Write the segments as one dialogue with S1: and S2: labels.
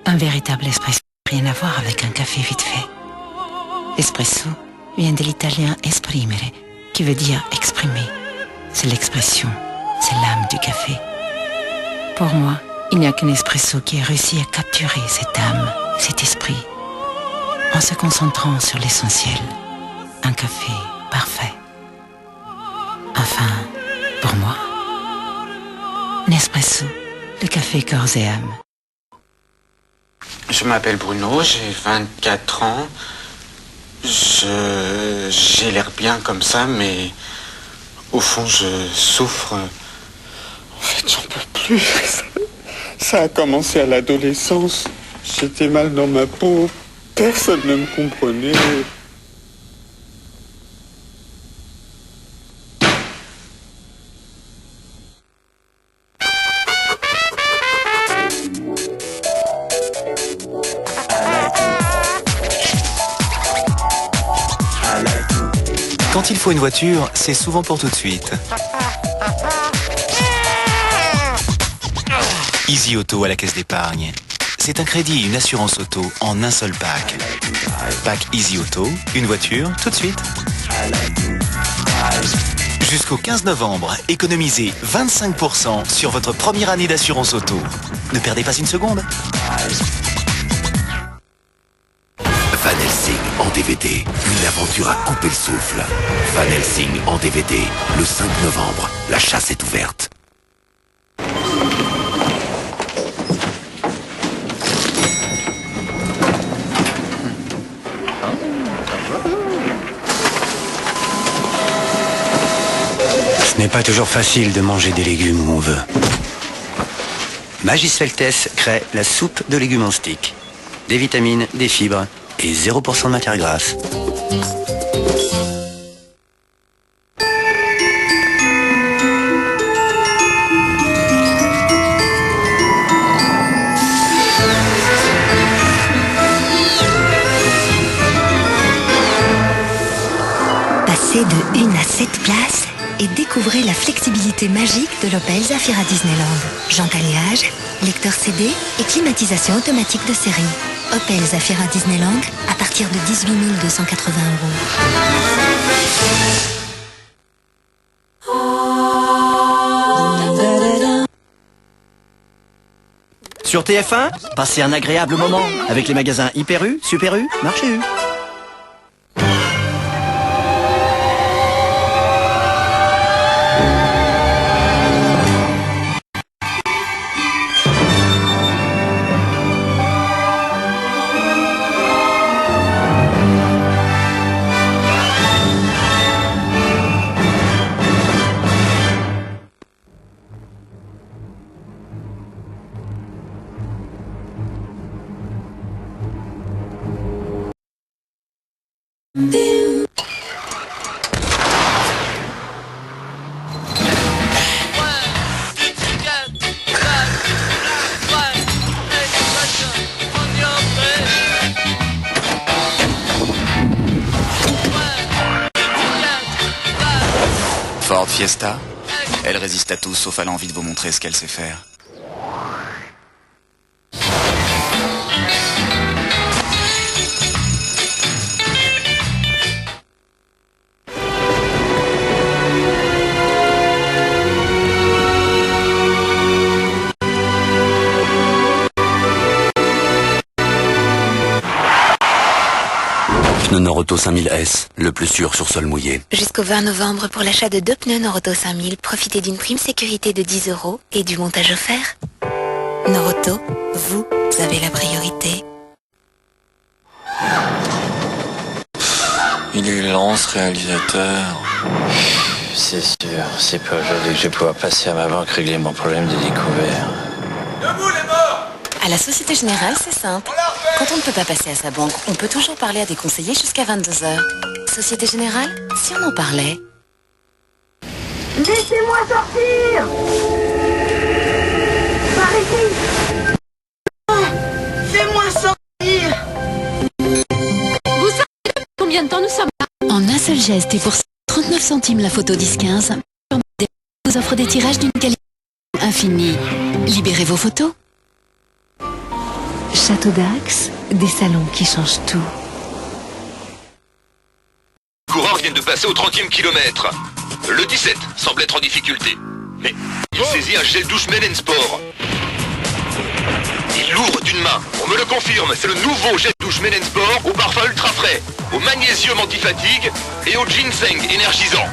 S1: Un véritable espresso, rien à voir avec un café vite fait. Espresso vient de l'italien esprimere, qui veut dire exprimer. C'est l'expression, c'est l'âme du café. Pour moi, il n'y a qu'un espresso qui ait réussi à capturer cette âme, cet esprit, en se concentrant sur l'essentiel. Un café parfait. Enfin, pour moi, Nespresso, le café corps et âme.
S2: Je m'appelle Bruno, j'ai 24 ans. J'ai l'air bien comme ça, mais au fond, je souffre. En fait, j'en peux plus. Ça a commencé à l'adolescence. J'étais mal dans ma peau. Personne ne me comprenait.
S3: Quand il faut une voiture, c'est souvent pour tout de suite. Easy Auto à la caisse d'épargne. C'est un crédit et une assurance auto en un seul pack. Pack Easy Auto, une voiture, tout de suite. Jusqu'au 15 novembre, économisez 25% sur votre première année d'assurance auto. Ne perdez pas une seconde.
S4: Van Helsing en DVD, une aventure à couper le souffle. Van Helsing en DVD, le 5 novembre, la chasse est ouverte.
S5: Ce n'est pas toujours facile de manger des légumes où on veut. Magis Feltes crée la soupe de légumes en stick. Des vitamines, des fibres et 0% de matière grasse.
S6: Passez de 1 à 7 places et découvrez la flexibilité magique de l'Opel Zafira Disneyland. Jante alliage, lecteur CD et climatisation automatique de série. Opel Zafira Disneyland à partir de 18 280 €.
S5: Sur TF1, passez un agréable moment avec les magasins Hyper U, Super U, Marché U.
S7: Ford Fiesta, elle résiste à tout sauf à l'envie de vous montrer ce qu'elle sait faire.
S4: Pneus Norauto 5000S, le plus sûr sur sol mouillé.
S6: Jusqu'au 20 novembre, pour l'achat de 2 pneus Norauto 5000, profitez d'une prime sécurité de 10 € et du montage offert. Norauto, vous avez la priorité.
S8: Il est lent ce réalisateur. C'est sûr, c'est pas aujourd'hui que je vais pouvoir passer à ma banque régler mon problème de découvert.
S9: Debout les morts!
S1: À la Société Générale, c'est simple. Quand on ne peut pas passer à sa banque, on peut toujours parler à des conseillers jusqu'à 22 h. Société Générale, si on en parlait.
S10: Laissez-moi sortir! Par ici! Fais-moi sortir!
S11: Vous savez combien de temps nous sommes là?
S6: En un seul geste et pour 39 centimes la photo 10-15, vous offre des tirages d'une qualité infinie. Libérez vos photos. Château d'Axe, des salons qui changent tout.
S12: Les coureurs viennent de passer au 30e kilomètre. Le 17 semble être en difficulté. Mais il saisit un gel douche Men Sport. Il l'ouvre d'une main. On me le confirme, c'est le nouveau gel douche Men Sport au parfum ultra frais, au magnésium anti-fatigue et au ginseng énergisant.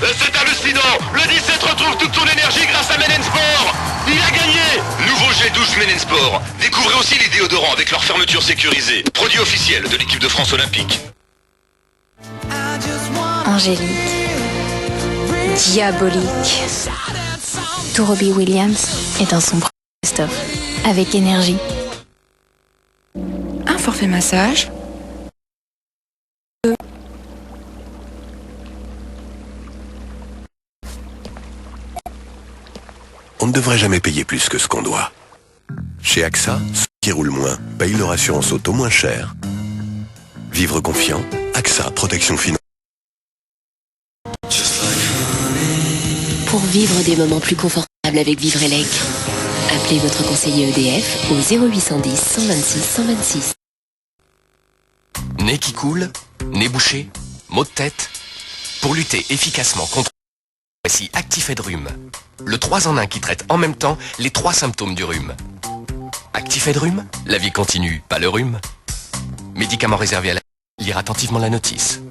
S12: C'est hallucinant! Le 17 retrouve toute son énergie grâce à Men Sport! Il a gagné! Nouveau gel douche Men Sport. Découvrez aussi les déodorants avec leur fermeture sécurisée. Produit officiel de l'équipe de France olympique.
S13: Angélique, diabolique. Tout Robbie Williams est dans son best-of, avec énergie.
S14: Un forfait massage.
S4: On ne devrait jamais payer plus que ce qu'on doit. Chez AXA, ceux qui roulent moins payent leur assurance auto moins cher. Vivre confiant, AXA Protection Financière.
S15: Pour vivre des moments plus confortables avec Vivrelec, appelez votre conseiller EDF au 0810 126 126.
S16: Nez qui coule, nez bouché, maux de tête. Pour lutter efficacement contre... Voici Actifed Rhume, le 3 en 1 qui traite en même temps les 3 symptômes du rhume. Actifed Rhume, la vie continue, pas le rhume. Médicament réservé à la... Lire attentivement la notice.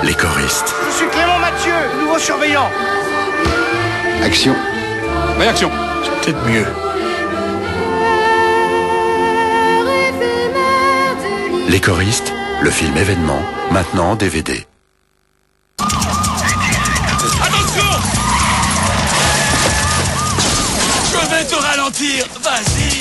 S4: Les choristes.
S17: Je suis Clément Mathieu, nouveau surveillant.
S4: Action. Réaction. C'est peut-être mieux. Les choristes, le film événement, maintenant en DVD.
S9: Attention! Je vais te ralentir, vas-y!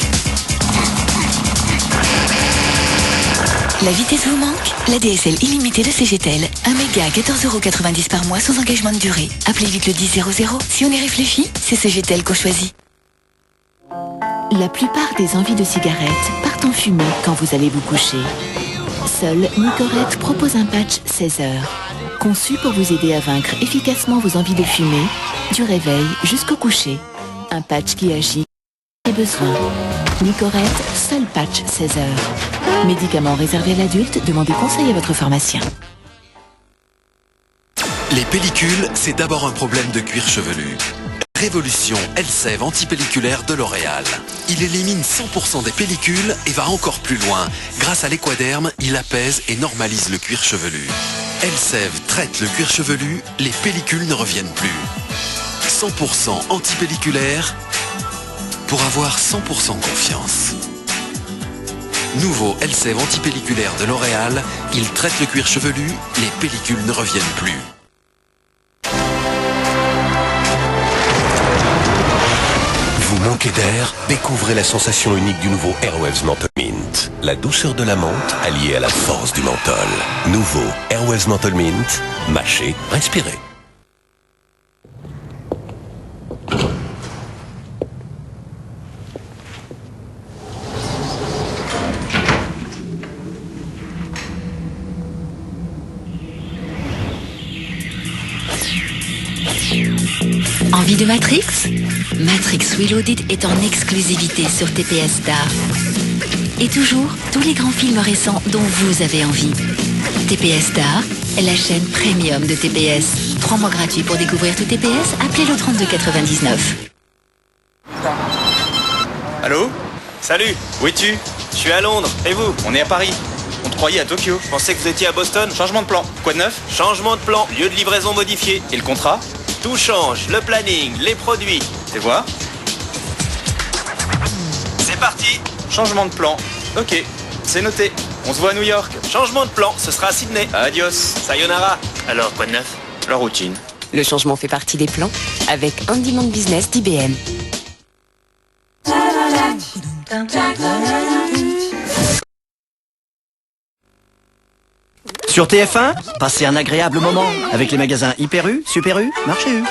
S1: La vitesse vous manque? La DSL illimitée de CGTEL. 1 méga à 14,90 € par mois sans engagement de durée. Appelez vite le 10 00. Si on y réfléchit, c'est CGTEL qu'on choisit. La plupart des envies de cigarettes partent en fumée quand vous allez vous coucher. Seul Nicorette propose un patch 16 heures. Conçu pour vous aider à vaincre efficacement vos envies de fumer, du réveil jusqu'au coucher. Un patch qui agit et besoin. Nicorette, seul patch 16 heures. Médicament réservé à l'adulte, demandez conseil à votre pharmacien.
S18: Les pellicules, c'est d'abord un problème de cuir chevelu. Révolution Elseve antipelliculaire de L'Oréal. Il élimine 100% des pellicules et va encore plus loin. Grâce à l'équaderme, il apaise et normalise le cuir chevelu. Elseve traite le cuir chevelu, les pellicules ne reviennent plus. 100% antipelliculaire pour avoir 100% confiance. Nouveau Elseve antipelliculaire de L'Oréal, il traite le cuir chevelu, les pellicules ne reviennent plus.
S4: Vous manquez d'air? Découvrez la sensation unique du nouveau Airwaves Menthol Mint. La douceur de la menthe alliée à la force du menthol. Nouveau Airwaves Menthol Mint. Mâchez, respirez.
S1: Envie de Matrix? Matrix Reloaded est en exclusivité sur TPS Star. Et toujours, tous les grands films récents dont vous avez envie. TPS Star est la chaîne premium de TPS. 3 mois gratuits pour découvrir tout TPS, appelez le 3299.
S19: Allô? Salut, où es-tu? Je suis à Londres, et vous? On est à Paris. On te croyait à Tokyo. Je pensais que vous étiez à Boston. Changement de plan. Quoi de neuf? Changement de plan, lieu de livraison modifié. Et le contrat? Tout change, le planning, les produits. Fais voir. C'est parti. Changement de plan. Ok, c'est noté. On se voit à New York. Changement de plan, ce sera à Sydney. Adios, sayonara. Alors, quoi de neuf? La routine.
S15: Le changement fait partie des plans avec On-Demand Business d'IBM.
S20: Sur TF1, passez un agréable moment avec les magasins Hyper U, Super U, Marché U.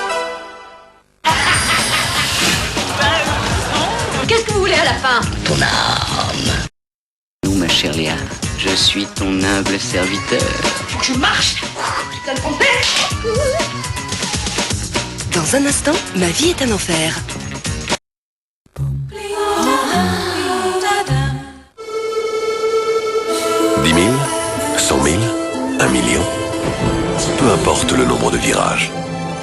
S11: Qu'est-ce que vous voulez à la fin?
S21: Ton âme. Nous, ma chère Léa, je suis ton humble serviteur.
S11: Faut que je marche. Tu t'as le compter?
S15: Dans un instant, ma vie est un enfer.
S4: importe le nombre de virages.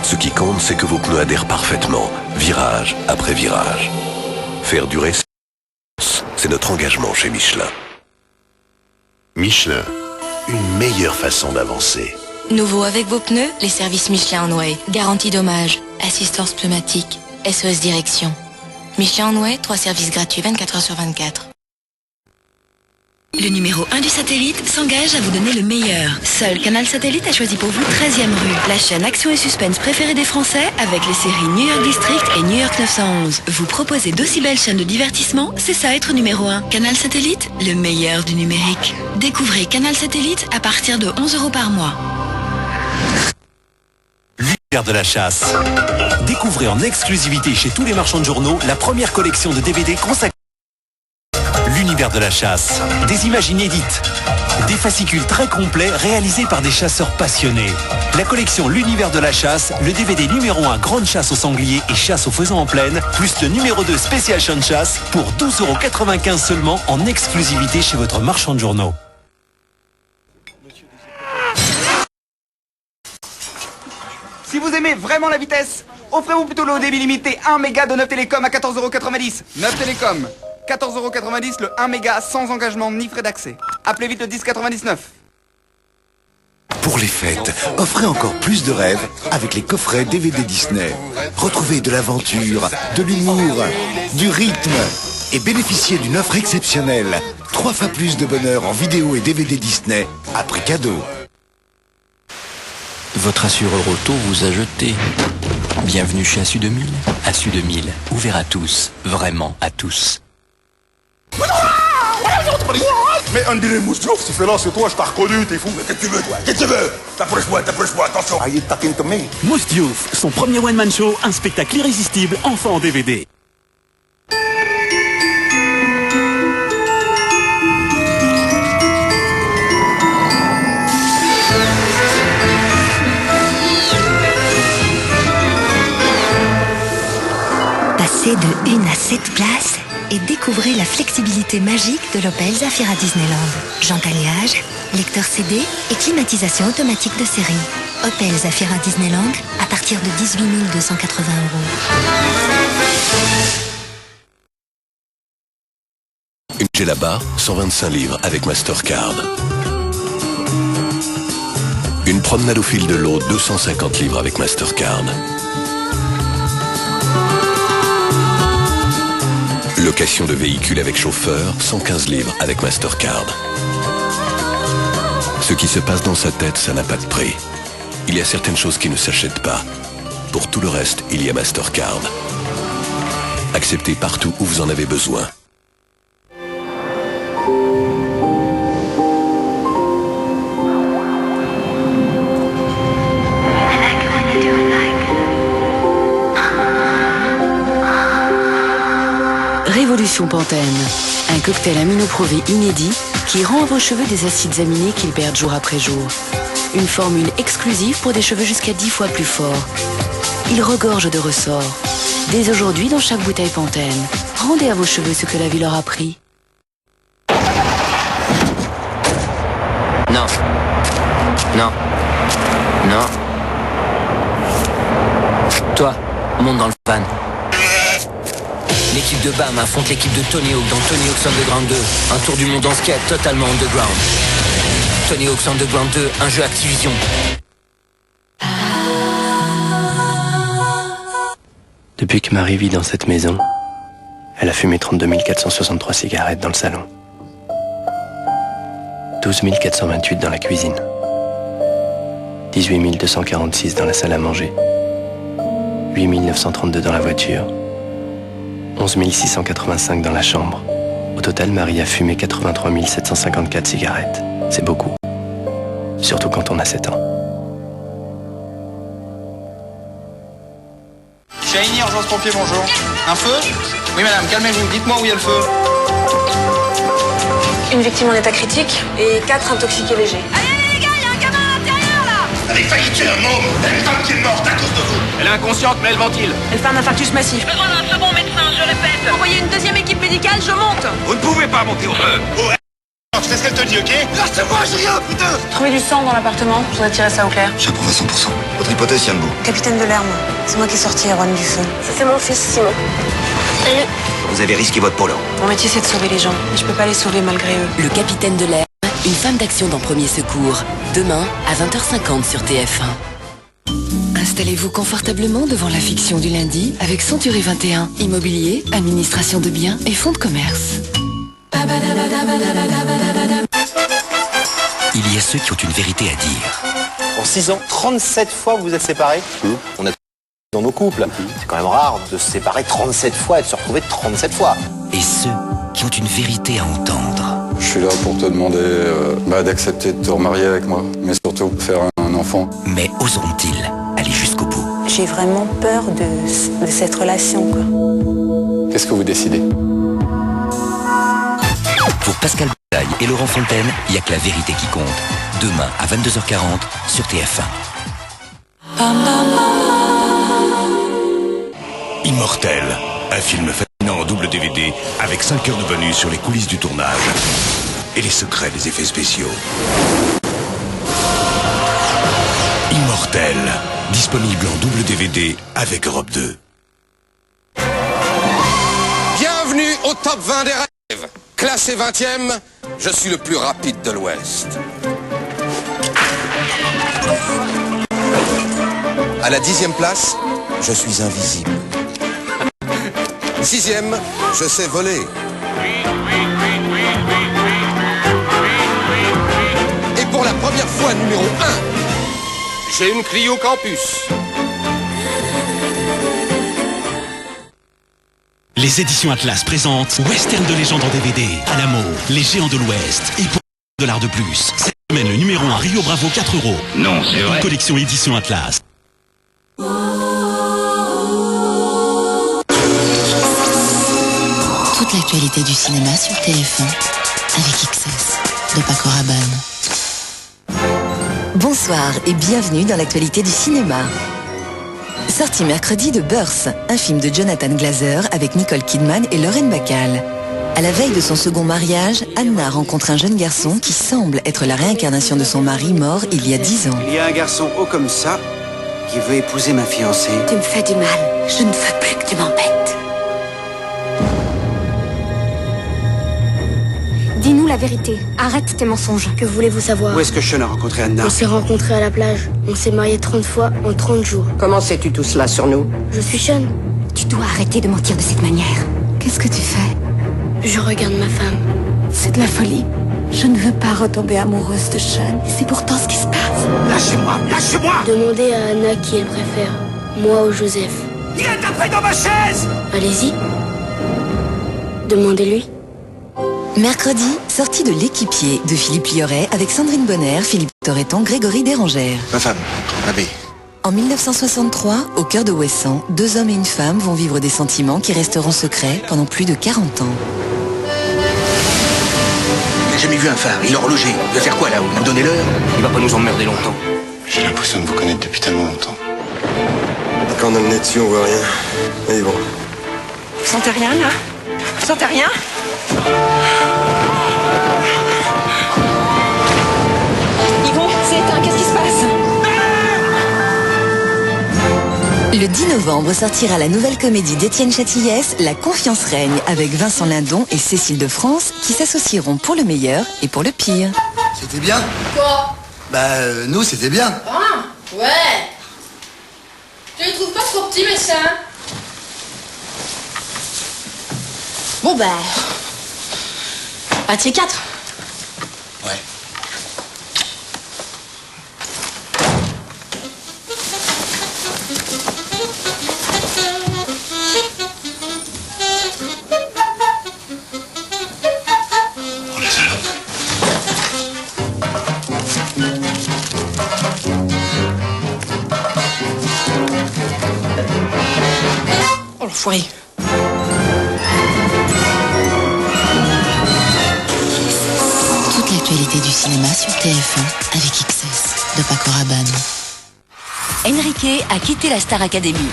S4: Ce qui compte, c'est que vos pneus adhèrent parfaitement, virage après virage. Faire durer, c'est notre engagement chez Michelin.
S14: Michelin, une meilleure façon d'avancer.
S6: Nouveau avec vos pneus, les services Michelin On-Way. Garantie dommage, assistance pneumatique, SOS direction. Michelin On-Way, 3 services gratuits 24 heures sur 24. Le numéro 1 du satellite s'engage à vous donner le meilleur. Seul Canal Satellite a choisi pour vous 13e rue, la chaîne action et suspense préférée des Français avec les séries New York District et New York 911. Vous proposez d'aussi belles chaînes de divertissement, c'est ça être numéro 1. Canal Satellite, le meilleur du numérique. Découvrez Canal Satellite à partir de 11 € par mois.
S22: L'univers de la chasse. Découvrez en exclusivité chez tous les marchands de journaux la première collection de DVD consacrée. L'univers de la chasse. Des images inédites. Des fascicules très complets réalisés par des chasseurs passionnés. La collection L'univers de la chasse, le DVD numéro 1 Grande chasse au sanglier et chasse aux faisans en plaine, plus le numéro 2 spécial champ de chasse pour 12,95 € seulement en exclusivité chez votre marchand de journaux.
S17: Si vous aimez vraiment la vitesse, offrez-vous plutôt le haut débit limité 1 méga de 9 Télécom à 14,90 €. 9 Télécom, 14,90 € le 1 méga sans engagement ni frais d'accès. Appelez vite le 10,99.
S23: Pour les fêtes, offrez encore plus de rêves avec les coffrets DVD Disney. Retrouvez de l'aventure, de l'humour, du rythme et bénéficiez d'une offre exceptionnelle. 3 fois plus de bonheur en vidéo et DVD Disney à prix cadeau.
S24: Votre assureur auto vous a jeté. Bienvenue chez Assu 2000. Assu 2000, ouvert à tous, vraiment à tous.
S25: Mais on dirait Moussouf, si fais là, c'est toi, je t'ai reconnu, t'es fou. Mais qu'est-ce que tu veux, toi? Qu'est-ce que tu veux? T'approche-moi, attention. Are you talking to me?
S22: Mousse Diouf, son premier one-man show, un spectacle irrésistible, enfin en DVD.
S6: Passez de 1 à 7 places et découvrez la flexibilité magique de l'Opel Zafira Disneyland. Jante alliage, lecteur CD et climatisation automatique de série. Opel Zafira Disneyland à partir de 18 280 €.
S4: Une Gelaba, 125 livres avec Mastercard. Une promenade au fil de l'eau, 250 livres avec Mastercard. Location de véhicules avec chauffeur, 115 livres avec Mastercard. Ce qui se passe dans sa tête, ça n'a pas de prix. Il y a certaines choses qui ne s'achètent pas. Pour tout le reste, il y a Mastercard. Acceptez partout où vous en avez besoin.
S1: Révolution Pantene, un cocktail aminoprouvé inédit qui rend à vos cheveux des acides aminés qu'ils perdent jour après jour. Une formule exclusive pour des cheveux jusqu'à 10 fois plus forts. Il regorge de ressorts. Dès aujourd'hui dans chaque bouteille Pantene, rendez à vos cheveux ce que la vie leur a pris.
S8: Non. Non. Non. Toi, monte dans le van. L'équipe de BAM affronte l'équipe de Tony Hawk dans Tony Hawk's Underground 2. Un tour du monde en skate totalement underground. Tony Hawk's Underground 2, un jeu Activision.
S5: Depuis que Marie vit dans cette maison, elle a fumé 32 463 cigarettes dans le salon. 12 428 dans la cuisine. 18 246 dans la salle à manger. 8 932 dans la voiture. 11 685 dans la chambre. Au total, Marie a fumé 83 754 cigarettes. C'est beaucoup. Surtout quand on a 7 ans.
S17: Chahini, urgence pompier, bonjour. Un feu? Oui madame, calmez-vous, dites-moi où il y a le feu.
S11: Une victime en état critique et 4 intoxiqués légers.
S10: Allez les gars, il y a un gamin à l'intérieur là!
S25: Elle est failli tuer un môme. Elle est une femme qui est morte à cause de vous.
S17: Elle est inconsciente, mais elle ventile.
S11: Elle fait un infarctus massif.
S10: Besoin d'un second médecin, je répète.
S11: Envoyez une 2e équipe médicale, je monte.
S25: Vous ne pouvez pas monter au feu. Oh, tu sais ce qu'elle te dit, ok? Lâchez-moi, je
S2: rien, putain!
S10: Trouver du sang dans l'appartement, je voudrais tirer ça au clair.
S2: J'approuve à 100%. Votre hypothèse tient debout.
S10: Capitaine de Lerme, c'est moi qui ai sorti Erwan du feu. C'est mon fils, Simon. Salut.
S2: Vous avez risqué votre polo.
S10: Mon métier, c'est de sauver les gens. Et je peux pas les sauver malgré eux.
S15: Le Capitaine de l'Herbe, une femme d'action dans Premier Secours. Demain, à 20h50 sur TF1. Installez-vous confortablement devant la fiction du lundi avec Century 21. Immobilier, administration de biens et fonds de commerce.
S22: Il y a ceux qui ont une vérité à dire.
S3: En 6 ans, 37 fois vous êtes séparés. On a dans nos couples. C'est quand même rare de se séparer 37 fois et de se retrouver 37 fois.
S22: Et ceux qui ont une vérité à entendre.
S7: Je suis là pour te demander d'accepter de te remarier avec moi, mais surtout faire un enfant.
S22: Mais oseront-ils aller jusqu'au bout?
S10: J'ai vraiment peur de cette relation, quoi.
S7: Qu'est-ce que vous décidez?
S22: Pour Pascal Bataille et Laurent Fontaine, il n'y a que la vérité qui compte. Demain à 22h40 sur TF1.
S23: Immortel, un film fascinant en double DVD avec 5 heures de bonus sur les coulisses du tournage et les secrets des effets spéciaux. Immortel, disponible en double DVD avec Europe 2.
S12: Bienvenue au top 20 des rêves. Classé 20e, je suis le plus rapide de l'Ouest. À la 10e place, je suis invisible. 6e, je sais voler. Et pour la première fois numéro 1, j'ai une Clio Campus.
S22: Les éditions Atlas présentent Western de légende en DVD, Alamo, Les Géants de l'Ouest et pour $1 de plus. Cette semaine, le numéro 1 Rio Bravo 4 €.
S23: Non, c'est vrai.
S22: Une collection édition Atlas.
S1: Toute l'actualité du cinéma sur TF1 avec XS de Paco Rabanne.
S6: Bonsoir et bienvenue dans l'actualité du cinéma. Sorti mercredi de Birth, un film de Jonathan Glazer avec Nicole Kidman et Lauren Bacall. À la veille de son second mariage, Anna rencontre un jeune garçon qui semble être la réincarnation de son mari mort il y a 10 ans.
S13: Il y a un garçon haut comme ça qui veut épouser ma fiancée.
S6: Tu me fais du mal. Je ne veux plus que tu m'embêtes.
S26: Dis-nous la vérité. Arrête tes mensonges. Que voulez-vous savoir?
S13: Où est-ce que Sean a rencontré Anna?
S26: On s'est rencontrés à la plage. On s'est mariés 30 fois en 30 jours.
S13: Comment sais-tu tout cela sur nous?
S26: Je suis Sean.
S6: Tu dois arrêter de mentir de cette manière. Qu'est-ce que tu fais?
S26: Je regarde ma femme.
S6: C'est de la folie. Je ne veux pas retomber amoureuse de Sean. C'est pourtant ce qui se passe.
S13: Lâchez-moi, lâchez-moi!
S26: Demandez à Anna qui elle préfère. Moi ou Joseph.
S13: Il est tapé dans ma chaise!
S26: Allez-y. Demandez-lui.
S6: Mercredi, sortie de L'équipier de Philippe Liorret avec Sandrine Bonner, Philippe Torreton, Grégory Dérangère.
S2: Ma femme, l'abbé.
S6: En 1963, au cœur de Ouessant, 2 hommes et une femme vont vivre des sentiments qui resteront secrets pendant plus de 40 ans.
S2: Il n'a jamais vu un phare, il est horloger. Il va faire quoi là-haut? Nous donner l'heure? Il va pas nous emmerder longtemps.
S7: J'ai l'impression de vous connaître depuis tellement longtemps.
S27: Quand on a le nez dessus, on voit rien. Mais bon.
S10: Vous sentez rien, là? Vous sentez rien?
S26: Yvon, c'est éteint, qu'est-ce qui se passe?
S6: Le 10 novembre sortira la nouvelle comédie d'Étienne Châtillès, La confiance règne, avec Vincent Lindon et Cécile de France, qui s'associeront pour le meilleur et pour le pire.
S2: C'était bien?
S26: Quoi?
S2: Nous, c'était bien.
S26: Ah, ouais. Tu le trouves pas trop petit, médecin? Bon, pas de ces 4.
S2: Ouais.
S27: Oh la salope.
S10: Oh l'enfoiré.
S1: Toute l'actualité du cinéma sur TF1 avec XS de Paco Rabanne.
S15: Enrique a quitté la Star Academy.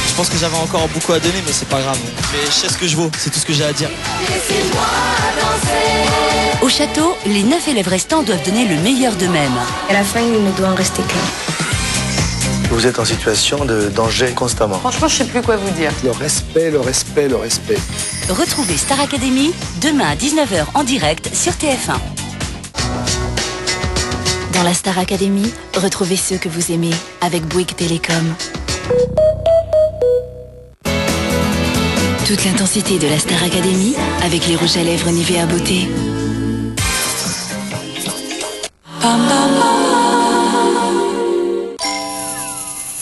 S12: Je
S9: pense que j'avais encore beaucoup à donner, mais c'est pas grave. Mais je sais ce que je vaux, c'est tout ce que j'ai à dire.
S14: Au château, les 9 élèves restants doivent donner le meilleur d'eux-mêmes.
S10: À la fin, il ne doit en rester qu'un.
S16: Vous êtes en situation de danger constamment.
S10: Franchement, je sais plus quoi vous dire.
S16: Le respect, le respect, le respect.
S14: Retrouvez Star Academy demain à 19h en direct sur TF1. Dans la Star Academy, retrouvez ceux que vous aimez avec Bouygues Télécom. Toute l'intensité de la Star Academy avec les rouges à lèvres Nivea Beauté.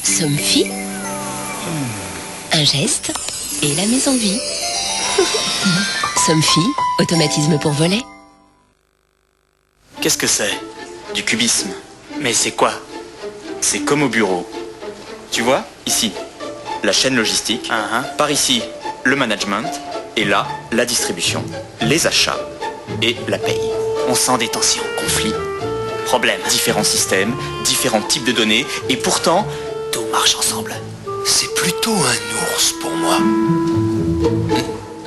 S14: Somfy, un geste et la maison vie. Somfy, automatisme pour voler.
S18: Qu'est-ce que c'est? Du cubisme. Mais c'est quoi? C'est comme au bureau. Tu vois, ici, la chaîne logistique. Par ici, le management. Et là, la distribution, les achats et la paye. On sent des tensions, conflits, problèmes. Différents systèmes, différents types de données. Et pourtant, tout marche ensemble.
S23: C'est plutôt un ours pour moi.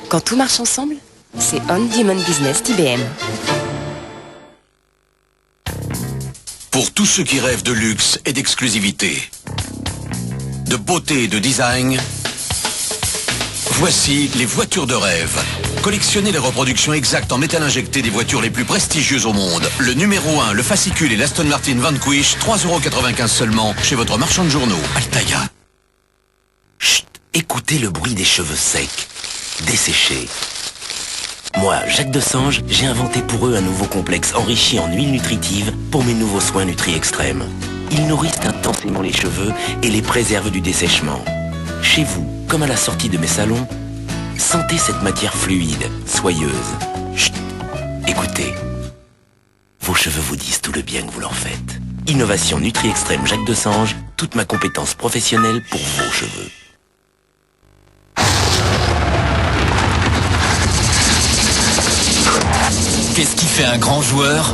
S15: Quand tout marche ensemble, c'est On Demand Business d'IBM.
S23: Pour tous ceux qui rêvent de luxe et d'exclusivité, de beauté et de design, voici les voitures de rêve. Collectionnez les reproductions exactes en métal injecté des voitures les plus prestigieuses au monde. Le numéro 1, le fascicule et l'Aston Martin Vanquish, 3,95 € seulement, chez votre marchand de journaux, Altaïa.
S19: Chut, écoutez le bruit des cheveux secs, desséchés. Moi, Jacques Desange, j'ai inventé pour eux un nouveau complexe enrichi en huile nutritive pour mes nouveaux soins Nutri Extrême. Ils nourrissent intensément les cheveux et les préservent du dessèchement. Chez vous, comme à la sortie de mes salons, sentez cette matière fluide, soyeuse. Chut, écoutez. Vos cheveux vous disent tout le bien que vous leur faites. Innovation Nutri Extrême Jacques Desange, toute ma compétence professionnelle pour vos cheveux.
S22: Qu'est-ce qui fait un grand joueur ?